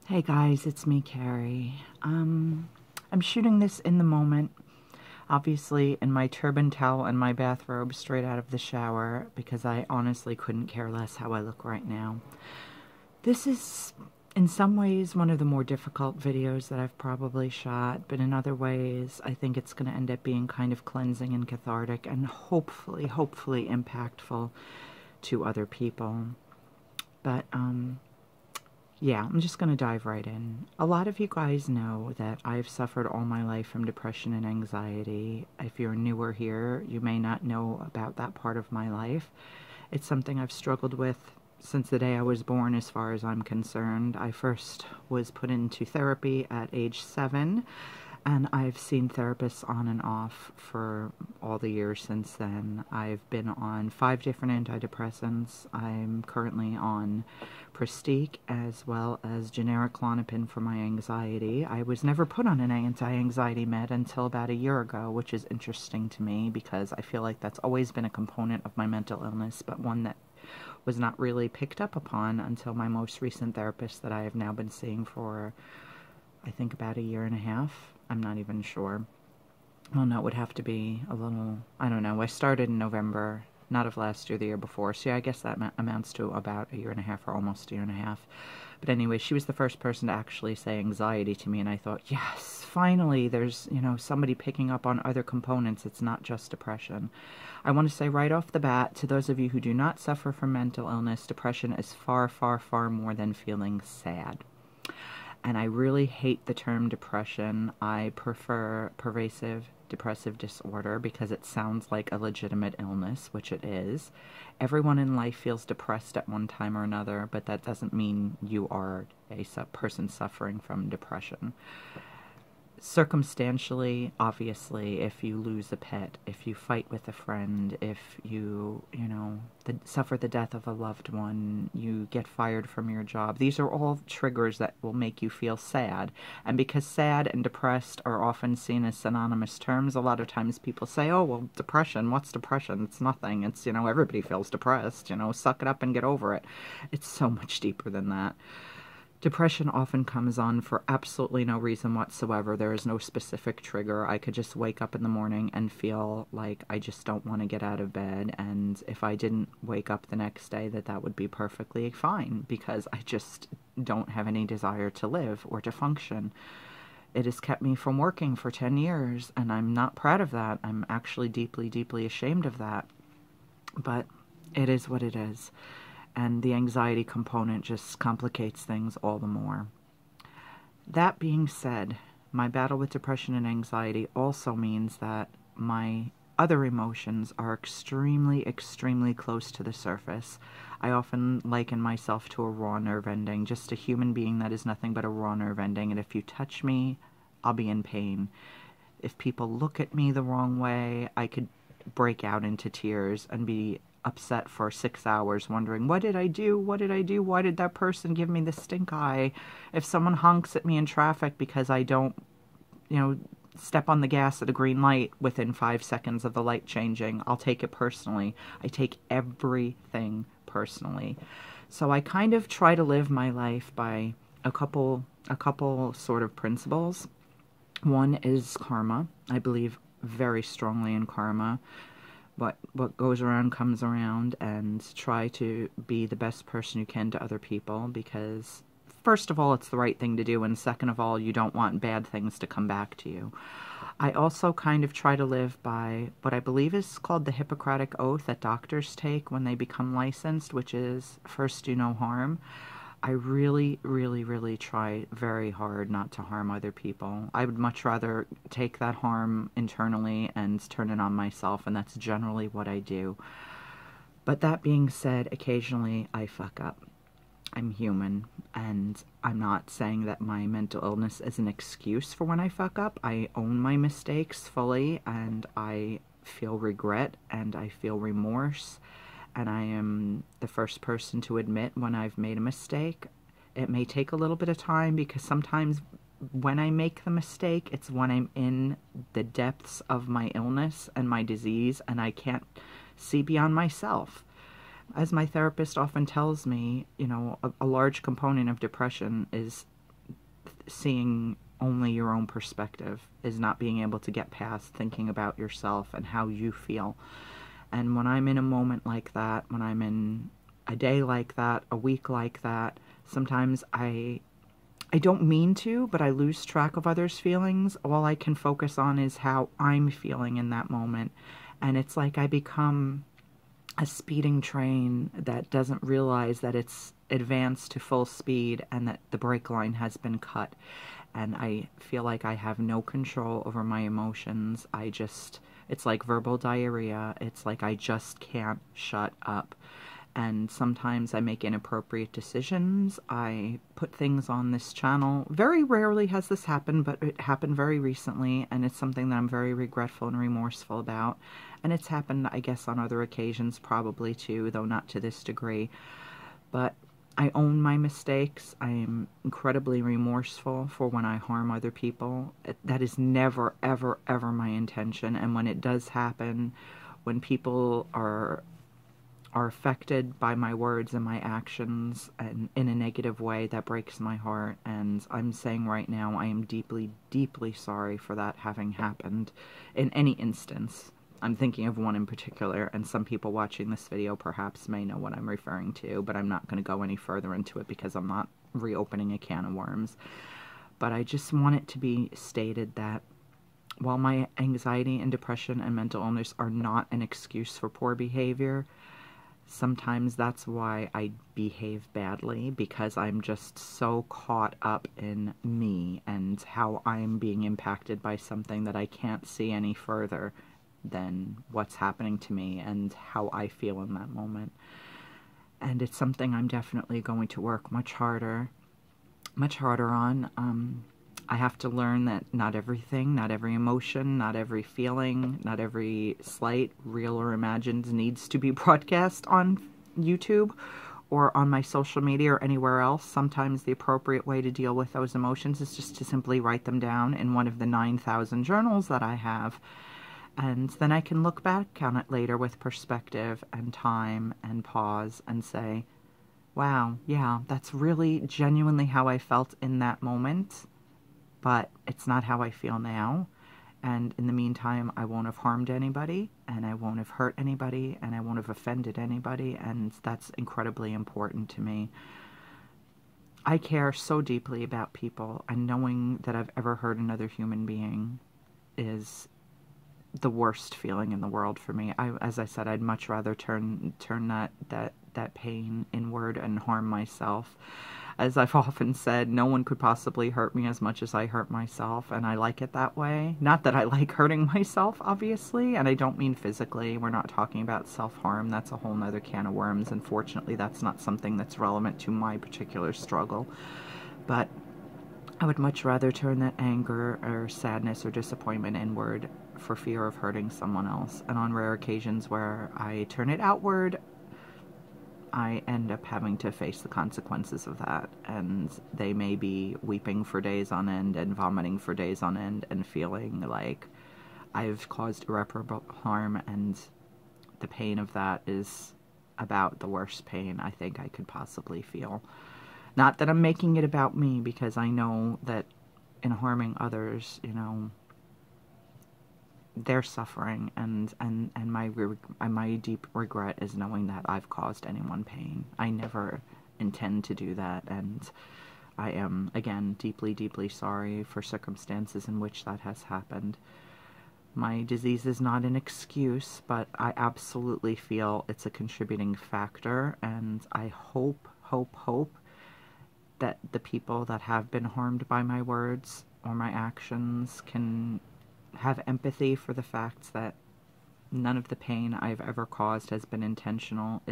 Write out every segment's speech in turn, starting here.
Hey guys, it's me, Carrie. I'm shooting this in the moment, obviously in my turban towel and my bathrobe straight out of the shower, because I honestly couldn't care less how I look right now. This is, in some ways, one of the more difficult videos that I've probably shot, but in other ways, I think it's going to end up being kind of cleansing and cathartic and hopefully impactful to other people. But, yeah, I'm just going to dive right in. A lot of you guys know that I've suffered all my life from depression and anxiety. If you're newer here, you may not know about that part of my life. It's something I've struggled with since the day I was born, as far as I'm concerned. I first was put into therapy at age 7, and I've seen therapists on and off for all the years since then. I've been on 5 different antidepressants. I'm currently on Prestige as well as generic Klonopin for my anxiety. I was never put on an anti-anxiety med until about a year ago, which is interesting to me because I feel like that's always been a component of my mental illness, but one that was not really picked up upon until my most recent therapist that I have now been seeing for, I think, about a year and a half. I'm not even sure. Well, no, it would have to be a little, I don't know. I started in November, not of last year, the year before. So yeah, I guess that amounts to about a year and a half, or almost a year and a half. But anyway, she was the first person to actually say anxiety to me, and I thought, yes, finally, there's, somebody picking up on other components. It's not just depression. I want to say right off the bat, to those of you who do not suffer from mental illness, depression is far, far, far more than feeling sad. And I really hate the term depression. I prefer pervasive depressive disorder because it sounds like a legitimate illness, which it is. Everyone in life feels depressed at one time or another, but that doesn't mean you are a person suffering from depression. Circumstantially, obviously, if you lose a pet, if you fight with a friend, if you, suffer the death of a loved one, you get fired from your job, these are all triggers that will make you feel sad. And because sad and depressed are often seen as synonymous terms, a lot of times people say, oh, well, depression, what's depression? It's nothing. It's, everybody feels depressed, suck it up and get over it. It's so much deeper than that. Depression often comes on for absolutely no reason whatsoever. There is no specific trigger. I could just wake up in the morning and feel like I just don't want to get out of bed. And if I didn't wake up the next day, that would be perfectly fine because I just don't have any desire to live or to function. It has kept me from working for 10 years, and I'm not proud of that. I'm actually deeply, deeply ashamed of that. But it is what it is. And the anxiety component just complicates things all the more. That being said, my battle with depression and anxiety also means that my other emotions are extremely, extremely close to the surface. I often liken myself to a raw nerve ending, just a human being that is nothing but a raw nerve ending, and if you touch me, I'll be in pain. If people look at me the wrong way, I could break out into tears and be upset for 6 hours wondering, what did I do? What did I do? Why did that person give me the stink eye? If someone honks at me in traffic because I don't, step on the gas at a green light within 5 seconds of the light changing, I'll take it personally. I take everything personally. So I kind of try to live my life by a couple sort of principles. One is karma. I believe very strongly in karma. What goes around comes around, and try to be the best person you can to other people because, first of all, it's the right thing to do, and second of all, you don't want bad things to come back to you. I also kind of try to live by what I believe is called the Hippocratic Oath that doctors take when they become licensed, which is first do no harm. I really, really, really try very hard not to harm other people. I would much rather take that harm internally and turn it on myself, and that's generally what I do. But that being said, occasionally I fuck up. I'm human, and I'm not saying that my mental illness is an excuse for when I fuck up. I own my mistakes fully, and I feel regret, and I feel remorse. And I am the first person to admit when I've made a mistake. It may take a little bit of time because sometimes when I make the mistake, it's when I'm in the depths of my illness and my disease and I can't see beyond myself. As my therapist often tells me, a large component of depression is seeing only your own perspective, is not being able to get past thinking about yourself and how you feel. And when I'm in a moment like that, when I'm in a day like that, a week like that, sometimes I don't mean to, but I lose track of others' feelings. All I can focus on is how I'm feeling in that moment. And it's like I become a speeding train that doesn't realize that it's advanced to full speed and that the brake line has been cut. And I feel like I have no control over my emotions. It's like verbal diarrhea. It's like I just can't shut up. And sometimes I make inappropriate decisions. I put things on this channel. Very rarely has this happened, but it happened very recently, and it's something that I'm very regretful and remorseful about. And it's happened, I guess, on other occasions probably too, though not to this degree. But I own my mistakes. I am incredibly remorseful for when I harm other people. That is never, ever, ever my intention. And when it does happen, when people are affected by my words and my actions and in a negative way, that breaks my heart. And I'm saying right now, I am deeply, deeply sorry for that having happened in any instance. I'm thinking of one in particular, and some people watching this video perhaps may know what I'm referring to, but I'm not going to go any further into it because I'm not reopening a can of worms. But I just want it to be stated that while my anxiety and depression and mental illness are not an excuse for poor behavior, sometimes that's why I behave badly, because I'm just so caught up in me and how I'm being impacted by something that I can't see any further than what's happening to me and how I feel in that moment. And it's something I'm definitely going to work much harder on. I have to learn that not everything, not every emotion, not every feeling, not every slight, real or imagined, needs to be broadcast on YouTube or on my social media or anywhere else. Sometimes the appropriate way to deal with those emotions is just to simply write them down in one of the 9,000 journals that I have. And then I can look back on it later with perspective and time and pause and say, wow, yeah, that's really genuinely how I felt in that moment, but it's not how I feel now. And in the meantime, I won't have harmed anybody, and I won't have hurt anybody, and I won't have offended anybody, and that's incredibly important to me. I care so deeply about people, and knowing that I've ever hurt another human being is the worst feeling in the world for me. As I said, I'd much rather turn that pain inward and harm myself. As I've often said, no one could possibly hurt me as much as I hurt myself, and I like it that way. Not that I like hurting myself, obviously, and I don't mean physically. We're not talking about self-harm. That's a whole nother can of worms. Unfortunately, that's not something that's relevant to my particular struggle. But I would much rather turn that anger or sadness or disappointment inward for fear of hurting someone else. And on rare occasions where I turn it outward, I end up having to face the consequences of that. And they may be weeping for days on end and vomiting for days on end and feeling like I've caused irreparable harm, and the pain of that is about the worst pain I think I could possibly feel. Not that I'm making it about me, because I know that in harming others, you know, they're suffering, and my deep regret is knowing that I've caused anyone pain. I never intend to do that, and I am, again, deeply, deeply sorry for circumstances in which that has happened. My disease is not an excuse, but I absolutely feel it's a contributing factor, and I hope that the people that have been harmed by my words or my actions can have empathy for the fact that none of the pain I've ever caused has been intentional.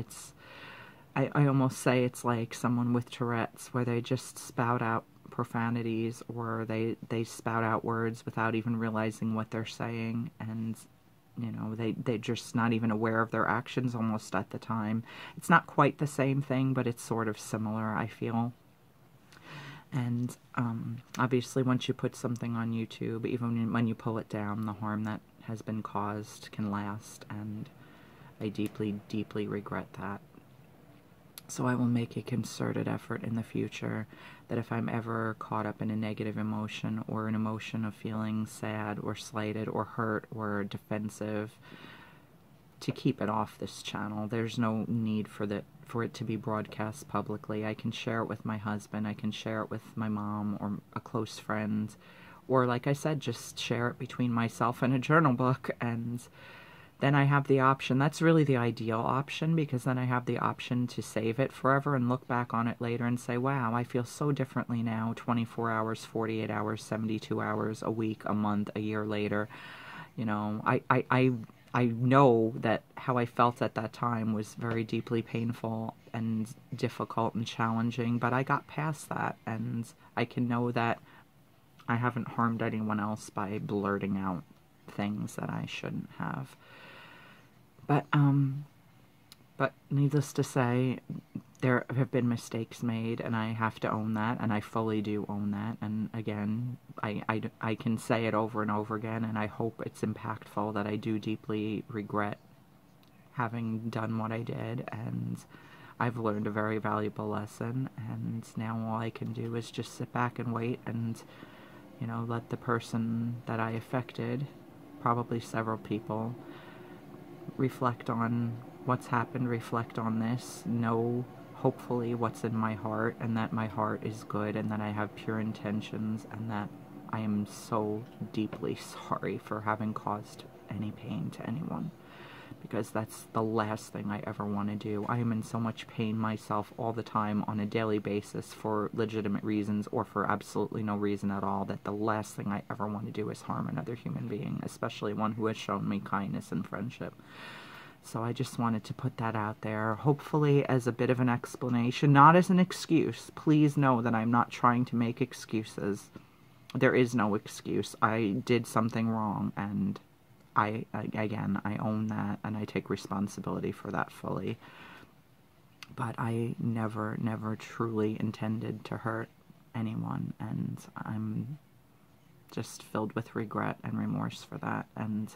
I almost say it's like someone with Tourette's, where they just spout out profanities, or they spout out words without even realizing what they're saying, and you know, they're just not even aware of their actions almost at the time. It's not quite the same thing, but it's sort of similar, I feel. And obviously once you put something on YouTube, even when you pull it down, the harm that has been caused can last, and I deeply, deeply regret that. So I will make a concerted effort in the future that if I'm ever caught up in a negative emotion or an emotion of feeling sad or slighted or hurt or defensive, to keep it off this channel. There's no need for it to be broadcast publicly. I can share it with my husband, I can share it with my mom or a close friend, or like I said, just share it between myself and a journal book, and then I have the option. That's really the ideal option, because then I have the option to save it forever and look back on it later and say, wow, I feel so differently now, 24 hours, 48 hours, 72 hours, a week, a month, a year later. You know, I know that how I felt at that time was very deeply painful and difficult and challenging, but I got past that, and I can know that I haven't harmed anyone else by blurting out things that I shouldn't have. But needless to say, there have been mistakes made, and I have to own that, and I fully do own that. And again, I can say it over and over again, and I hope it's impactful, that I do deeply regret having done what I did, and I've learned a very valuable lesson, and now all I can do is just sit back and wait and, you know, let the person that I affected, probably several people, reflect on what's happened, reflect on this, know hopefully what's in my heart, and that my heart is good, and that I have pure intentions, and that I am so deeply sorry for having caused any pain to anyone, because that's the last thing I ever want to do. I am in so much pain myself all the time on a daily basis for legitimate reasons or for absolutely no reason at all, that the last thing I ever want to do is harm another human being, especially one who has shown me kindness and friendship. So I just wanted to put that out there, hopefully as a bit of an explanation, not as an excuse. Please know that I'm not trying to make excuses. There is no excuse. I did something wrong, and again, I own that, and I take responsibility for that fully. But I never truly intended to hurt anyone, and I'm just filled with regret and remorse for that. And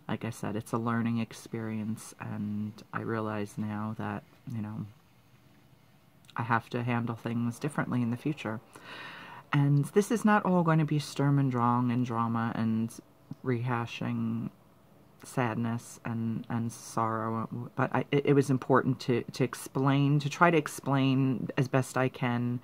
like I said, it's a learning experience, and I realize now that, you know, I have to handle things differently in the future. And this is not all going to be Sturm und Drang and drama and rehashing sadness and sorrow, but it was important to explain, to try to explain as best I can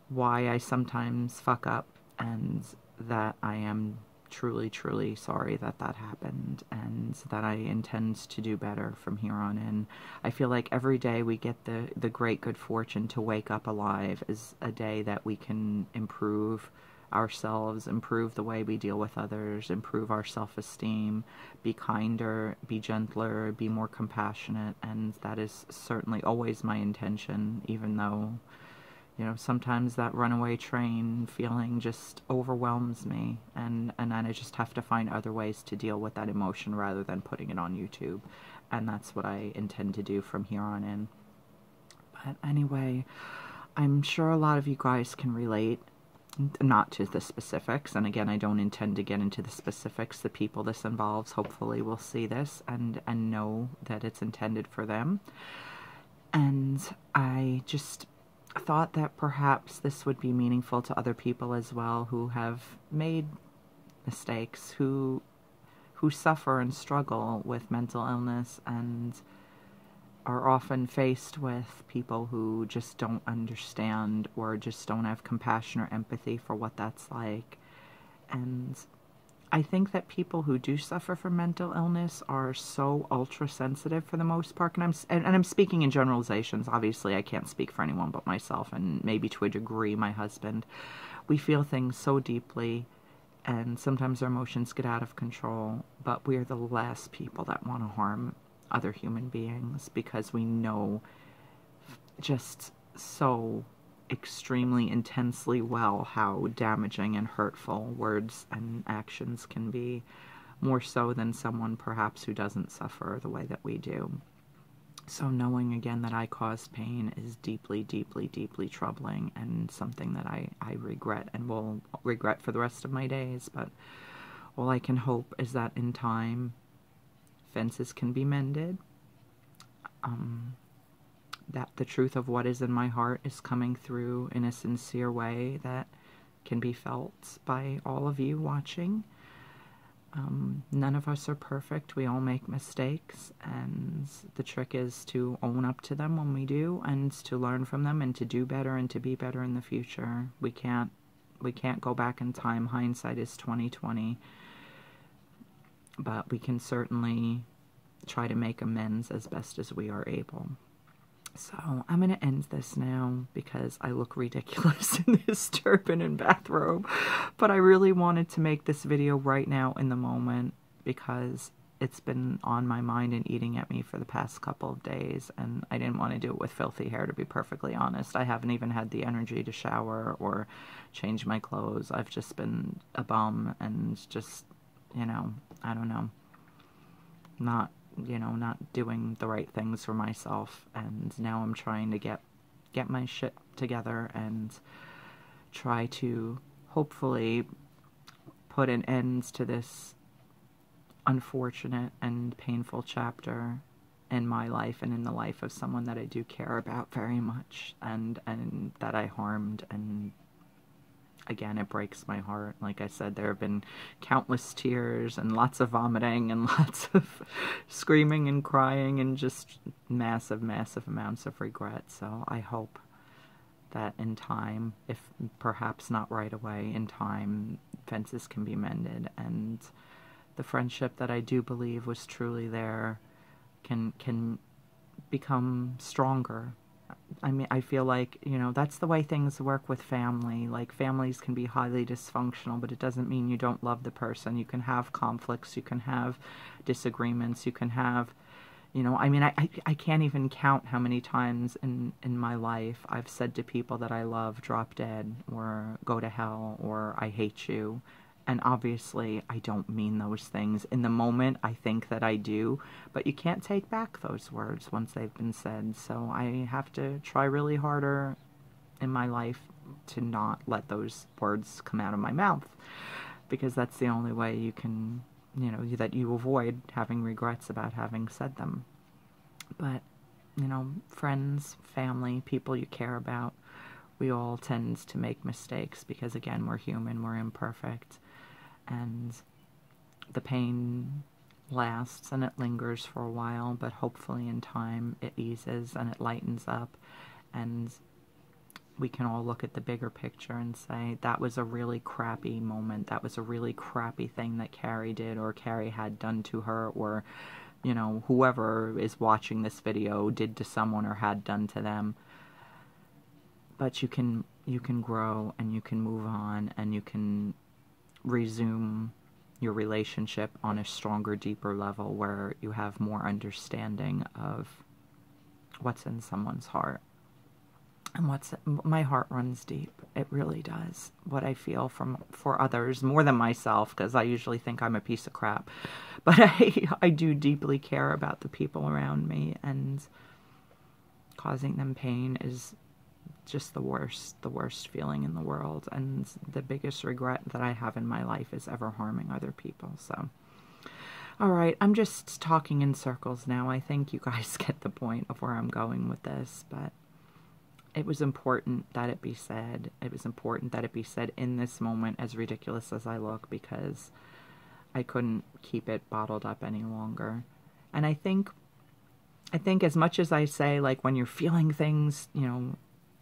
why I sometimes fuck up, and that I am truly sorry that happened, and that I intend to do better from here on in. I feel like every day we get the great good fortune to wake up alive is a day that we can improve ourselves, improve the way we deal with others, improve our self-esteem, be kinder, be gentler, be more compassionate, and that is certainly always my intention, even though, you know, sometimes that runaway train feeling just overwhelms me, and I just have to find other ways to deal with that emotion rather than putting it on YouTube, and that's what I intend to do from here on in. But anyway, I'm sure a lot of you guys can relate, not to the specifics, and again, I don't intend to get into the specifics. The people this involves hopefully will see this and know that it's intended for them. And I just thought that perhaps this would be meaningful to other people as well, who have made mistakes, who suffer and struggle with mental illness, and are often faced with people who just don't understand or just don't have compassion or empathy for what that's like. And I think that people who do suffer from mental illness are so ultra sensitive for the most part, and I'm speaking in generalizations. Obviously, I can't speak for anyone but myself, and maybe to a degree my husband. We feel things so deeply, and sometimes our emotions get out of control, but we're the last people that want to harm other human beings, because we know just so extremely intensely well how damaging and hurtful words and actions can be, more so than someone perhaps who doesn't suffer the way that we do. So knowing again that I caused pain is deeply troubling, and something that I regret and will regret for the rest of my days. But all I can hope is that in time fences can be mended, that the truth of what is in my heart is coming through in a sincere way that can be felt by all of you watching. None of us are perfect. We all make mistakes, and the trick is to own up to them when we do, and to learn from them, and to do better, and to be better in the future. We can't go back in time. Hindsight is 20/20, but we can certainly try to make amends as best as we are able. So I'm going to end this now because I look ridiculous in this turban and bathrobe. But I really wanted to make this video right now in the moment because it's been on my mind and eating at me for the past couple of days. And I didn't want to do it with filthy hair, to be perfectly honest. I haven't even had the energy to shower or change my clothes. I've just been a bum and just, you know, I don't know, not doing the right things for myself, and now I'm trying to get my shit together and try to hopefully put an end to this unfortunate and painful chapter in my life and in the life of someone that I do care about very much, and that I harmed. And again, it breaks my heart. Like I said, there have been countless tears and lots of vomiting and lots of screaming and crying and just massive, massive amounts of regret. So I hope that in time, if perhaps not right away, in time, fences can be mended, and the friendship that I do believe was truly there can become stronger. I mean, I feel like, you know, that's the way things work with family. Like, families can be highly dysfunctional, but it doesn't mean you don't love the person. You can have conflicts, you can have disagreements, you can have, you know, I mean, I can't even count how many times in my life I've said to people that I love, drop dead, or go to hell, or I hate you. And obviously, I don't mean those things. In the moment, I think that I do, but you can't take back those words once they've been said. So I have to try really harder in my life to not let those words come out of my mouth, because that's the only way you can, you know, that you avoid having regrets about having said them. But, you know, friends, family, people you care about, we all tend to make mistakes because, again, we're human, we're imperfect. And the pain lasts and it lingers for a while, but hopefully in time it eases and it lightens up, and we can all look at the bigger picture and say, that was a really crappy moment, that was a really crappy thing that Carrie did or Carrie had done to her, or, you know, whoever is watching this video did to someone or had done to them. But you can grow, and you can move on, and you can resume your relationship on a stronger, deeper level where you have more understanding of what's in someone's heart. And my heart runs deep. It really does. What I feel for others, more than myself, because I usually think I'm a piece of crap. But I do deeply care about the people around me, and causing them pain is just the worst feeling in the world, and the biggest regret that I have in my life is ever harming other people. So, alright, I'm just talking in circles now. I think you guys get the point of where I'm going with this, but it was important that it be said. It was important that it be said in this moment, as ridiculous as I look, because I couldn't keep it bottled up any longer. And I think as much as I say, like, when you're feeling things, you know,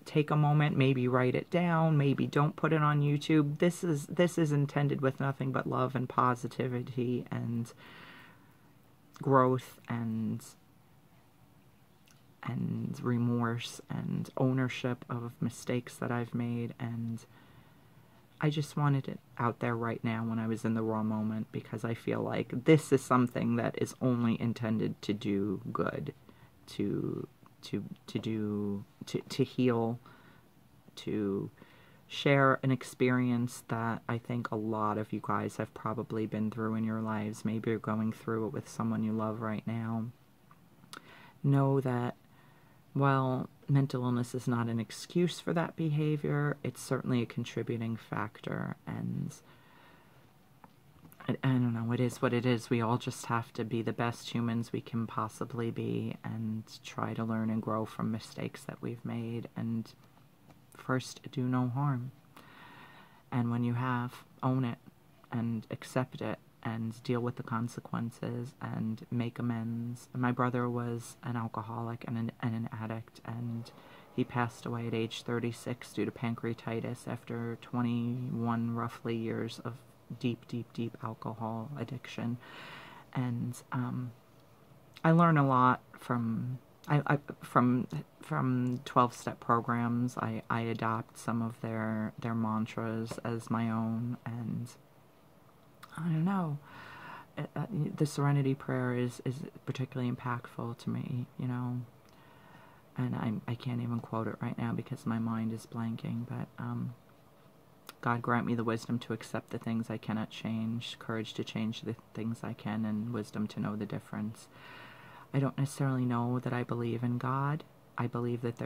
take a moment, maybe write it down, maybe don't put it on YouTube. This is intended with nothing but love and positivity and growth and remorse and ownership of mistakes that I've made, and I just wanted it out there right now when I was in the raw moment, because I feel like this is something that is only intended to do good, to heal, to share an experience that I think a lot of you guys have probably been through in your lives. Maybe you're going through it with someone you love right now. Know that, while mental illness is not an excuse for that behavior, it's certainly a contributing factor, and I don't know, it is what it is. We all just have to be the best humans we can possibly be and try to learn and grow from mistakes that we've made, and first, do no harm. And when you have, own it and accept it and deal with the consequences and make amends. My brother was an alcoholic and an addict, and he passed away at age 36 due to pancreatitis after 21 roughly years of deep, deep, deep alcohol addiction. And I learn a lot from from 12-step programs. I adopt some of their mantras as my own, and I don't know. The Serenity Prayer is particularly impactful to me, you know. And I can't even quote it right now because my mind is blanking, but God grant me the wisdom to accept the things I cannot change, courage to change the things I can, and wisdom to know the difference. I don't necessarily know that I believe in God. I believe that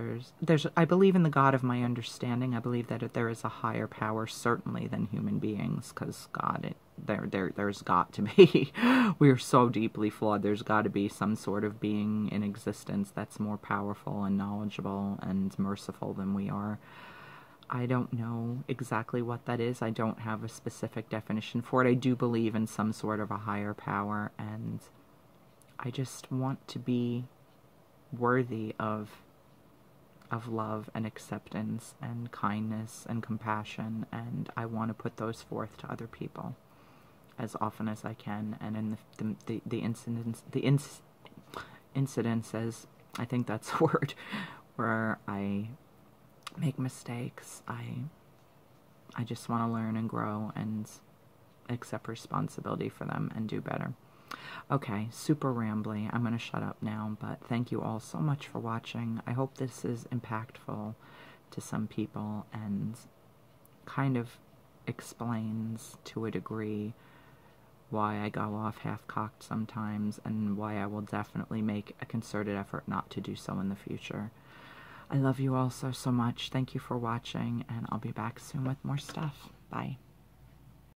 I believe in the God of my understanding. I believe that there is a higher power, certainly, than human beings, because God, there's got to be. We are so deeply flawed. There's got to be some sort of being in existence that's more powerful and knowledgeable and merciful than we are. I don't know exactly what that is. I don't have a specific definition for it. I do believe in some sort of a higher power, and I just want to be worthy of love and acceptance and kindness and compassion, and I want to put those forth to other people as often as I can. And in the incidences, I think that's a word, where I make mistakes, I just want to learn and grow and accept responsibility for them and do better. Okay, super rambly. I'm going to shut up now, but thank you all so much for watching. I hope this is impactful to some people and kind of explains to a degree why I go off half-cocked sometimes, and why I will definitely make a concerted effort not to do so in the future. I love you all so much. Thank you for watching, and I'll be back soon with more stuff. Bye.